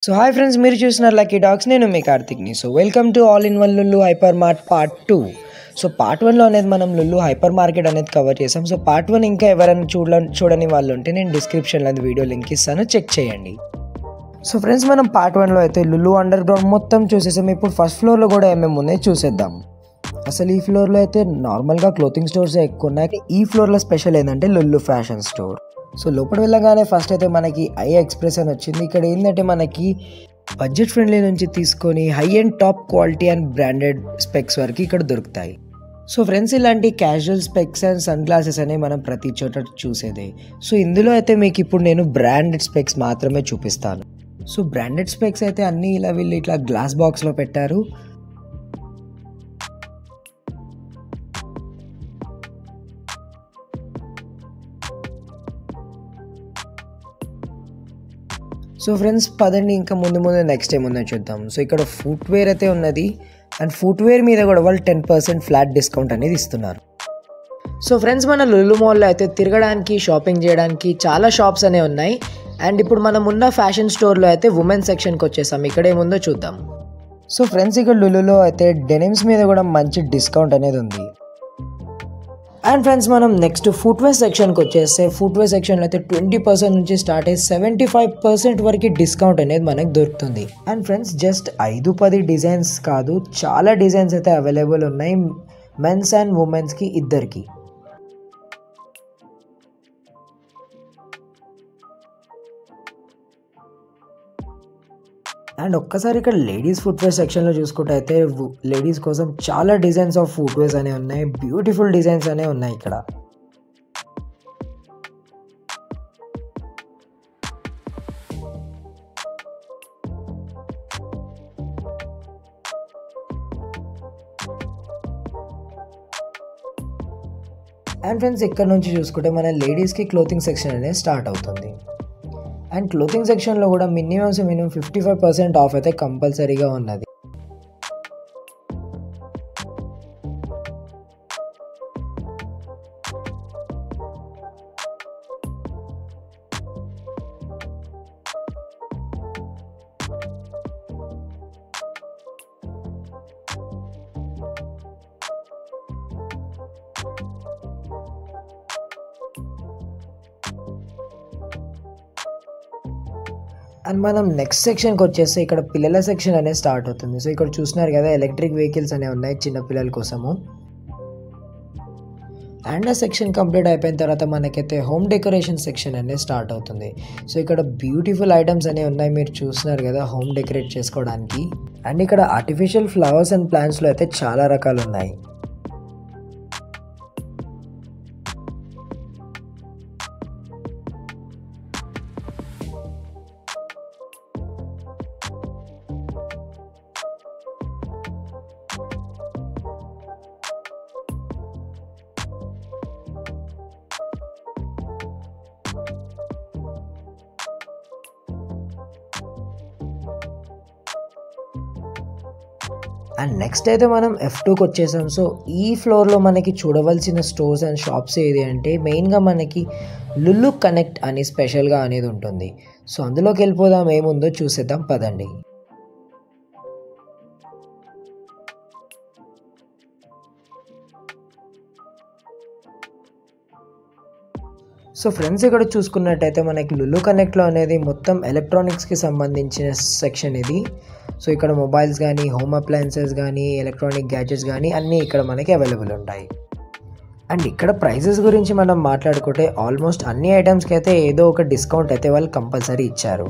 So hi friends, మీరు చూస్తున్నారు lucky dogs. నేను మీ కార్తిక్ని. So welcome to all in one Lulu hyper mart part 2. So part 1లో అనేది మనం లుల్లు హైపర్ మార్కెట్ అనేది కవర్ చేసాం. సో పార్ట్ 1 ఇంకా ఎవరైనా చూడని వాళ్ళు ఉంటే నేను డిస్క్రిప్షన్లో వీడియో లింక్ ఇస్తాను, చెక్ చేయండి. సో ఫ్రెండ్స్, మనం పార్ట్ 1లో అయితే లుల్లు అండర్ గ్రౌండ్ మొత్తం చూసేసాం. ఇప్పుడు ఫస్ట్ ఫ్లోర్లో కూడా ఏమేమి ఉన్నాయో చూసేద్దాం. అసలు ఈ ఫ్లోర్లో అయితే నార్మల్గా క్లోతింగ్ స్టోర్స్ ఎక్కువ ఉన్నాయి. ఈ ఫ్లోర్లో స్పెషల్ ఏంటంటే లుల్లు ఫ్యాషన్ స్టోర్. సో లోపల వెళ్ళగానే ఫస్ట్ అయితే మనకి ఐ ఎక్స్ప్రెస్ అని వచ్చింది. ఇక్కడ ఏంటంటే మనకి బడ్జెట్ ఫ్రెండ్లీ నుంచి తీసుకొని high and top quality and branded specs వరకు ఇక్కడ దొరుకుతాయి. సో ఫ్రెండ్స్, ఇలాంటి casual specs and sunglasses అనేవి మనం ప్రతి చోట చూసేదే. సో ఇందులో అయితే మీకు ఇప్పుడు నేను బ్రాండెడ్ స్పెక్స్ మాత్రమే చూపిస్తాను. సో బ్రాండెడ్ స్పెక్స్ అయితే అన్నీ వీళ్ళు ఇట్లా గ్లాస్ బాక్స్లో పెట్టారు. సో ఫ్రెండ్స్, పదండి ఇంకా ముందు నెక్స్ట్ టైం ఉందని చూద్దాం. సో ఇక్కడ ఫుట్వేర్ అయితే ఉన్నది, అండ్ ఫుట్వేర్ మీద కూడా వాళ్ళు 10% ఫ్లాట్ డిస్కౌంట్ అనేది ఇస్తున్నారు. సో ఫ్రెండ్స్, మన లుల్లు మాల్లో అయితే తిరగడానికి, షాపింగ్ చేయడానికి చాలా షాప్స్ అనేవి ఉన్నాయి. అండ్ ఇప్పుడు మనం ఉన్న ఫ్యాషన్ స్టోర్లో అయితే ఉమెన్ సెక్షన్కి వచ్చేసాం. ఇక్కడ ఏముందో చూద్దాం. సో ఫ్రెండ్స్, ఇక్కడ లుల్లులో అయితే డెనిమ్స్ మీద కూడా మంచి డిస్కౌంట్ అనేది ఉంది. అండ్ ఫ్రెండ్స్, మనం నెక్స్ట్ ఫుట్వేర్ సెక్షన్కి వచ్చేస్తే ఫుట్వేర్ సెక్షన్లో అయితే 20% నుంచి స్టార్ట్ అయ్యి 75% వరకు డిస్కౌంట్ అనేది మనకు దొరుకుతుంది. అండ్ ఫ్రెండ్స్, జస్ట్ 5-10 డిజైన్స్ కాదు, చాలా డిజైన్స్ అయితే అవైలబుల్ ఉన్నాయి మెన్స్ అండ్ ఉమెన్స్కి ఇద్దరికి. అండ్ ఒక్కసారి ఇక్కడ లేడీస్ ఫుట్వేర్ సెక్షన్లో చూసుకుంటే అయితే లేడీస్ కోసం చాలా డిజైన్స్ ఆఫ్ ఫుట్వేర్స్ అనేవి ఉన్నాయి, బ్యూటిఫుల్ డిజైన్స్ అనేవి ఉన్నాయి ఇక్కడ. అండ్ ఫ్రెండ్స్, ఇక్కడ నుంచి చూసుకుంటే మన లేడీస్కి క్లోతింగ్ సెక్షన్ అనేది స్టార్ట్ అవుతుంది. అండ్ క్లోతింగ్ సెక్షన్లో కూడా మినిమం 55% ఆఫ్ అయితే కంపల్సరీగా ఉన్నది. అండ్ మనం నెక్స్ట్ సెక్షన్కి వచ్చేస్తే ఇక్కడ పిల్లల సెక్షన్ అనేది స్టార్ట్ అవుతుంది. సో ఇక్కడ చూస్తున్నారు కదా, ఎలక్ట్రిక్ వెహికల్స్ అనేవి ఉన్నాయి చిన్న పిల్లల కోసము. అండ్ ఆ సెక్షన్ కంప్లీట్ అయిపోయిన తర్వాత మనకైతే హోమ్ డెకరేషన్ సెక్షన్ అనేది స్టార్ట్ అవుతుంది. సో ఇక్కడ బ్యూటిఫుల్ ఐటమ్స్ అనేవి ఉన్నాయి, మీరు చూస్తున్నారు కదా, హోమ్ డెకరేట్ చేసుకోవడానికి. అండ్ ఇక్కడ ఆర్టిఫిషియల్ ఫ్లవర్స్ అండ్ ప్లాంట్స్లో అయితే చాలా రకాలు ఉన్నాయి. అండ్ నెక్స్ట్ అయితే మనం F2కి వచ్చేసాం. సో ఈ ఫ్లోర్లో మనకి చూడవలసిన స్టోర్స్ అండ్ షాప్స్ ఏది అంటే మెయిన్గా మనకి లుల్లు కనెక్ట్ అని స్పెషల్గా అనేది ఉంటుంది. సో అందులోకి వెళ్ళిపోదాం, ఏముందో చూసేద్దాం పదండి. సో ఫ్రెండ్స్, ఇక్కడ చూసుకున్నట్టయితే మనకి లుల్లు కనెక్ట్లో అనేది మొత్తం ఎలక్ట్రానిక్స్కి సంబంధించిన సెక్షన్ ఇది. సో ఇక్కడ మొబైల్స్ కానీ, హోమ్ అప్లయన్సెస్ కానీ, ఎలక్ట్రానిక్ గ్యాడ్జెట్స్ కానీ అన్నీ ఇక్కడ మనకి అవైలబుల్ ఉంటాయి. అండ్ ఇక్కడ ప్రైజెస్ గురించి మనం మాట్లాడుకుంటే ఆల్మోస్ట్ అన్ని ఐటమ్స్కి అయితే ఏదో ఒక డిస్కౌంట్ అయితే వాళ్ళు కంపల్సరీ ఇచ్చారు.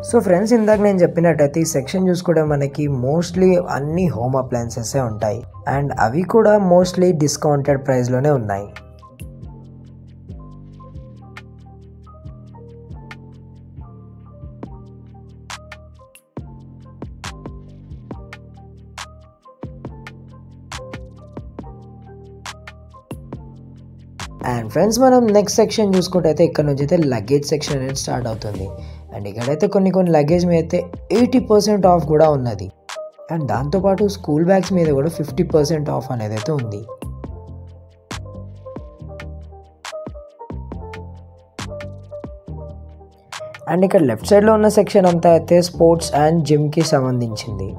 సో ఫ్రెండ్స్, ఇందాక నేను చెప్పినట్టయితే ఈ సెక్షన్ చూసుకుంటే మనకి మోస్ట్లీ అన్ని హోమ్ అప్లయన్సెసే ఉంటాయి. అండ్ అవి కూడా మోస్ట్లీ డిస్కౌంటెడ్ ప్రైస్లోనే ఉన్నాయి. అండ్ ఫ్రెండ్స్ మనం నెక్స్ట్ సెక్షన్ చూసుకుంటే అయితే ఇక్కడ నుంచి అయితే లగేజ్ సెక్షన్ అనేది స్టార్ట్ అవుతుంది. అండ్ ఇక్కడైతే కొన్ని లగేజ్ మీద అయితే 80% ఆఫ్ కూడా ఉన్నది. అండ్ దాంతోపాటు స్కూల్ బ్యాగ్స్ మీద కూడా 50% ఆఫ్ అనేది అయితే ఉంది. అండ్ ఇక్కడ లెఫ్ట్ సైడ్లో ఉన్న సెక్షన్ అంతా అయితే స్పోర్ట్స్ అండ్ జిమ్కి సంబంధించింది.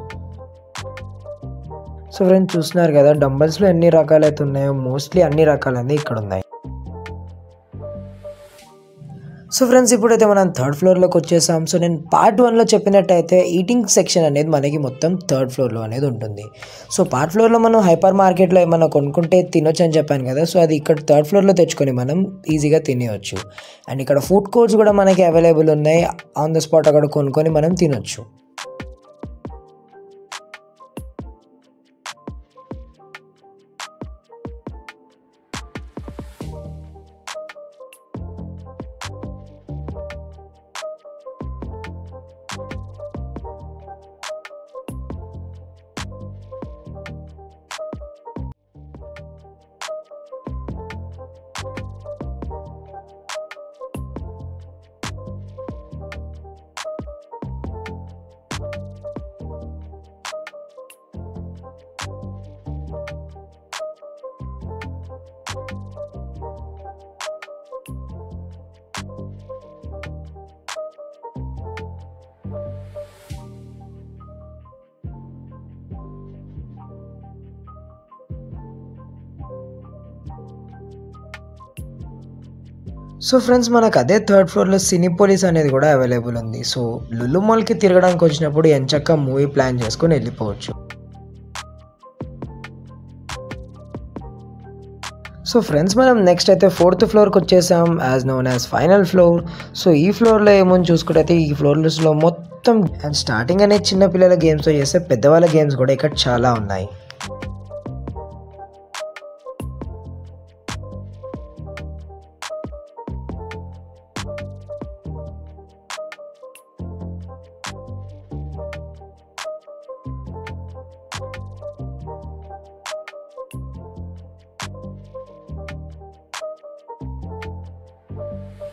సో ఫ్రెండ్స్ చూస్తున్నారు కదా, డంబల్స్లో ఎన్ని రకాలు అయితే ఉన్నాయో మోస్ట్లీ అన్ని రకాలన్నీ ఇక్కడ ఉన్నాయి. సో ఫ్రెండ్స్ ఇప్పుడైతే మనం థర్డ్ ఫ్లోర్లోకి వచ్చేసాం. సో నేను పార్ట్ 1లో చెప్పినట్టయితే ఈటింగ్ సెక్షన్ అనేది మనకి మొత్తం థర్డ్ ఫ్లోర్లో అనేది ఉంటుంది. సో పార్ట్ ఫ్లోర్లో మనం హైపర్ మార్కెట్లో ఏమైనా కొనుక్కుంటే తినొచ్చు అని చెప్పాను కదా, సో అది ఇక్కడ థర్డ్ ఫ్లోర్లో తెచ్చుకొని మనం ఈజీగా తినేయచ్చు. అండ్ ఇక్కడ ఫుడ్ కోర్ట్స్ కూడా మనకి అవైలబుల్ ఉన్నాయి. ఆన్ ద స్పాట్ అక్కడ కొనుక్కొని మనం తినొచ్చు. సో ఫ్రెండ్స్ మనకు అదే థర్డ్ ఫ్లోర్లో సినిపోలిస్ అనేది కూడా అవైలబుల్ ఉంది. సో లులు మాల్కి తిరగడానికి వచ్చినప్పుడు ఎంచక్క మూవీ ప్లాన్ చేసుకొని వెళ్ళిపోవచ్చు. సో ఫ్రెండ్స్ మనం నెక్స్ట్ అయితే 4th ఫ్లోర్కి వచ్చేసాం, as known as final floor. So ఈ ఫ్లోర్లో ఏమని చూసుకుంటే అయితే ఈ ఫ్లోర్స్లో మొత్తం స్టార్టింగ్ అనేది చిన్నపిల్లల గేమ్స్తో చేస్తే పెద్దవాళ్ళ గేమ్స్ కూడా ఇక్కడ చాలా ఉన్నాయి.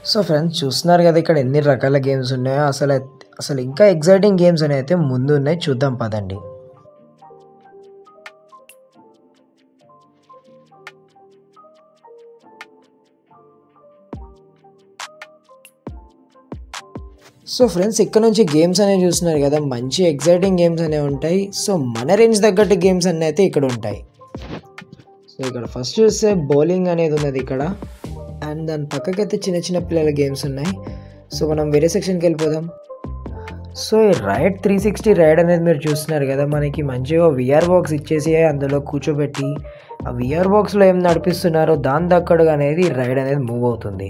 సో ఫ్రెండ్స్ చూస్తున్నారు కదా ఇక్కడ ఎన్ని రకాల గేమ్స్ ఉన్నాయో. అసలు ఇంకా ఎగ్జైటింగ్ గేమ్స్ అనేవి అయితే ముందు ఉన్నాయి, చూద్దాం పదండి. సో ఫ్రెండ్స్ ఇక్కడ నుంచి గేమ్స్ అనేవి చూస్తున్నారు కదా, మంచి ఎగ్జైటింగ్ గేమ్స్ అనేవి ఉంటాయి. సో మన రేంజ్ తగ్గట్టు గేమ్స్ అన్నీ అయితే ఇక్కడ ఉంటాయి. సో ఇక్కడ ఫస్ట్ చూస్తే బౌలింగ్ అనేది ఉన్నది ఇక్కడ. అండ్ దాని పక్కకైతే చిన్న పిల్లల గేమ్స్ ఉన్నాయి. సో మనం వేరే సెక్షన్కి వెళ్ళిపోదాం. సో ఈ రైడ్ 360 రైడ్ అనేది మీరు చూస్తున్నారు కదా, మనకి మంచిగా విఆర్ బాక్స్ ఇచ్చేసి అందులో కూర్చోబెట్టి ఆ విఆర్ బాక్స్లో ఏం నడిపిస్తున్నారో దాని దక్కడుగా అనేది రైడ్ అనేది మూవ్ అవుతుంది.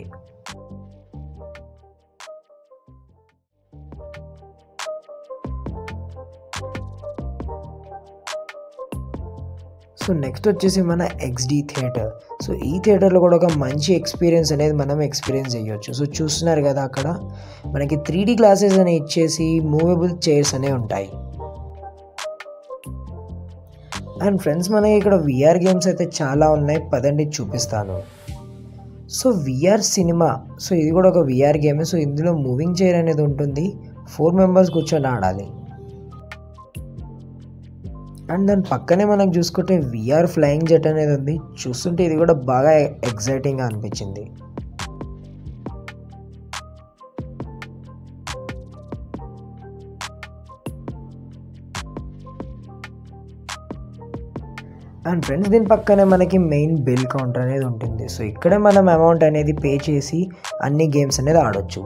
సో నెక్స్ట్ వచ్చేసి మన XD థియేటర్. సో ఈ థియేటర్లో కూడా ఒక మంచి ఎక్స్పీరియన్స్ అనేది మనం ఎక్స్పీరియన్స్ చేయొచ్చు. సో చూస్తున్నారు కదా అక్కడ మనకి 3D గ్లాసెస్ అని ఇచ్చేసి మూవబుల్ చైర్స్ అనేవి ఉంటాయి. అండ్ ఫ్రెండ్స్ మనకి ఇక్కడ విఆర్ గేమ్స్ అయితే చాలా ఉన్నాయి, పదండి చూపిస్తాను. So VR cinema. సో ఇది కూడా ఒక విఆర్ గేమ్. సో ఇందులో మూవింగ్ చైర్ అనేది ఉంటుంది, 4 మెంబర్స్ కూర్చొని ఆడాలి. అండ్ దాని పక్కనే మనకు చూసుకుంటే విఆర్ ఫ్లయింగ్ జెట్ అనేది ఉంది. చూస్తుంటే ఇది కూడా బాగా ఎగ్జైటింగ్గా అనిపించింది. అండ్ ఫ్రెండ్స్ దీని పక్కనే మనకి మెయిన్ బిల్ కౌంటర్ అనేది ఉంటుంది. సో ఇక్కడే మనం అమౌంట్ అనేది పే చేసి అన్ని గేమ్స్ అనేది ఆడొచ్చు.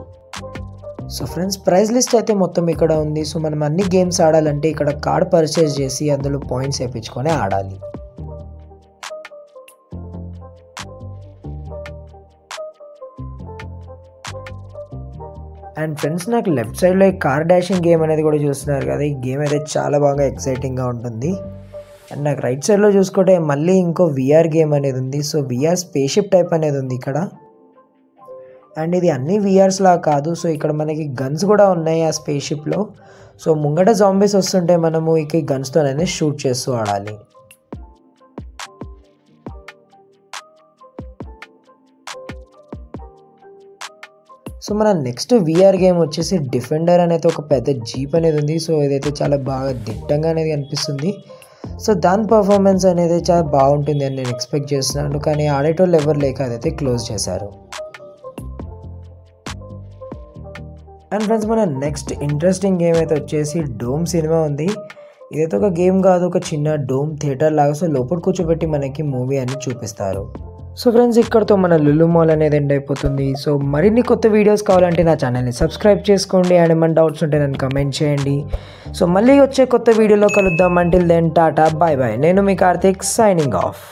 సో ఫ్రెండ్స్ ప్రైస్ లిస్ట్ అయితే మొత్తం ఇక్కడ ఉంది. సో మనం అన్ని గేమ్స్ ఆడాలంటే ఇక్కడ కార్డ్ పర్చేస్ చేసి అందులో పాయింట్స్ వేయించుకొని ఆడాలి. అండ్ ఫ్రెండ్స్ నాకు లెఫ్ట్ సైడ్లో ఈ కార్ డాషింగ్ గేమ్ అనేది కూడా చూస్తున్నారు కదా, ఈ గేమ్ అయితే చాలా బాగా ఎక్సైటింగ్గా ఉంటుంది. అండ్ నాకు రైట్ సైడ్లో చూసుకుంటే మళ్ళీ ఇంకో విఆర్ గేమ్ అనేది ఉంది. సో విఆర్ స్పేషిప్ టైప్ అనేది ఉంది ఇక్కడ. అండ్ ఇది అన్ని విఆర్స్ లా కాదు. సో ఇక్కడ మనకి గన్స్ కూడా ఉన్నాయి ఆ స్పేషిప్లో. సో ముంగట జాంబీస్ వస్తుంటే మనము ఇక ఈ గన్స్తోనే షూట్ చేస్తూ ఆడాలి. సో మన నెక్స్ట్ విఆర్ గేమ్ వచ్చేసి డిఫెండర్ అనేది ఒక పెద్ద జీప్ అనేది ఉంది. సో ఇదైతే చాలా బాగా దిట్టంగా అనేది కనిపిస్తుంది. సో దాని పర్ఫార్మెన్స్ అనేది చాలా బాగుంటుంది అని నేను ఎక్స్పెక్ట్ చేస్తున్నాను, కానీ ఆడేటోళ్ళు ఎవరు లేక అదైతే క్లోజ్ చేశారు. అండ్ ఫ్రెండ్స్, మన నెక్స్ట్ ఇంట్రెస్టింగ్ గేమ్ అయితే వచ్చేసి డోమ్ సినిమా ఉంది. ఇదైతే ఒక గేమ్ కాదు, ఒక చిన్న డోమ్ థియేటర్ లాగా. సో లోపల కూర్చోబెట్టి మనకి మూవీ అని చూపిస్తారు. సో ఫ్రెండ్స్, ఇక్కడతో మన లులు మాల్ అనేది ఎండ్ అయిపోతుంది. సో మరిన్ని కొత్త వీడియోస్ కావాలంటే నా ఛానల్ని సబ్స్క్రైబ్ చేసుకోండి. అండ్ ఏమైనా డౌట్స్ ఉంటే నన్ను కమెంట్ చేయండి. సో మళ్ళీ వచ్చే కొత్త వీడియోలో కలుద్దాం. Until then tata, bye bye. నేను మీ కార్తిక్, సైనింగ్ ఆఫ్.